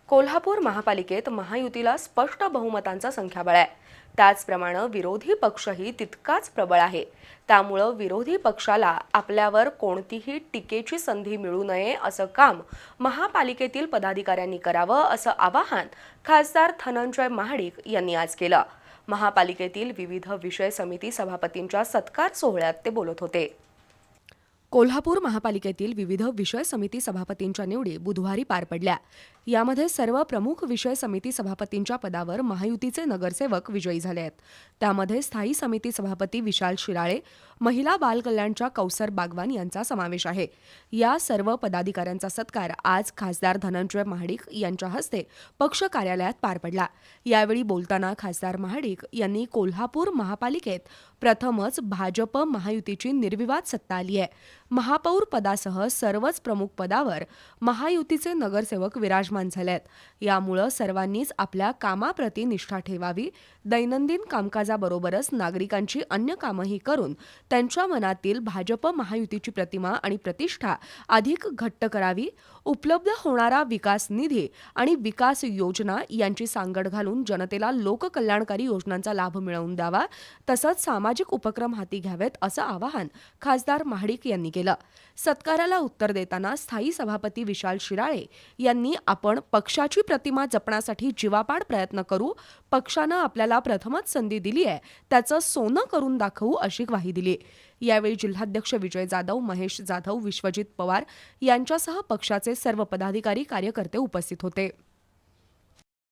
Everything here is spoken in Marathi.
कोल्हापूर महापालिकेत महायुतीला स्पष्ट बहुमतांचा संख्याबळ आहे. त्याचप्रमाणे विरोधी पक्षही तितकाच प्रबळ आहे. त्यामुळे विरोधी पक्षाला आपल्यावर कोणतीही टीकेची संधी मिळू नये असं काम महापालिकेतील पदाधिकाऱ्यांनी करावं असं आवाहन खासदार धनंजय महाडिक यांनी आज केलं. महापालिकेतील विविध विषय समिती सभापतींच्या सत्कार सोहळ्यात ते बोलत होते. कोल्हापूर महापालिकेतील विविध विषय समिती सभापतींच्या निवडी बुधवारी पार पडल्या. यामध्ये सर्व प्रमुख विषय समिती सभापतींच्या पदावर महायुतीचे नगरसेवक विजयी झाले आहेत. त्यामध्ये स्थायी समिती सभापती विशाल शिराळे, महिला बाल कल्याणच्या कौसर बागवान यांचा समावेश आहे. या सर्व पदाधिकाऱ्यांचा सत्कार आज खासदार धनंजय महाडिक यांच्या हस्ते पक्ष कार्यालयात पार पडला. यावेळी बोलताना खासदार महाडिक यांनी कोल्हापूर महापालिकेत प्रथमच भाजप महायुतीची निर्विवाद सत्ता आली आहे. महापौर पदासह सर्वच प्रमुख पदावर महायुतीचे नगरसेवक विराजमान झाले आहेत. यामुळे सर्वांनीच आपल्या कामाप्रती निष्ठा ठेवावी, दैनंदिन कामकाजाबरोबरच नागरिकांची अन्य कामंही करून त्यांच्या मनातील भाजप महायुतीची प्रतिमा आणि प्रतिष्ठा अधिक घट्ट करावी, उपलब्ध होणारा विकास निधी आणि विकास योजना यांची सांगड घालून जनतेला लोककल्याणकारी योजनांचा लाभ मिळवून द्यावा, तसंच सामाजिक उपक्रम हाती घ्यावेत असं आवाहन खासदार महाडिक यांनी केलं. सत्काराला उत्तर देताना स्थायी सभापती विशाल शिराळे यांनी आपण पक्षाची प्रतिमा जपण्यासाठी जीवापाड प्रयत्न करू, पक्षानं आपल्याला प्रथमच संधी दिली आहे, त्याचं सोनं करून दाखवू अशी ग्वाही दिली. यावेळी जिल्हाध्यक्ष विजय जाधव, महेश जाधव, विश्वजित पवार यांच्यासह पक्षाचे सर्व पदाधिकारी कार्यकर्ते उपस्थित होते.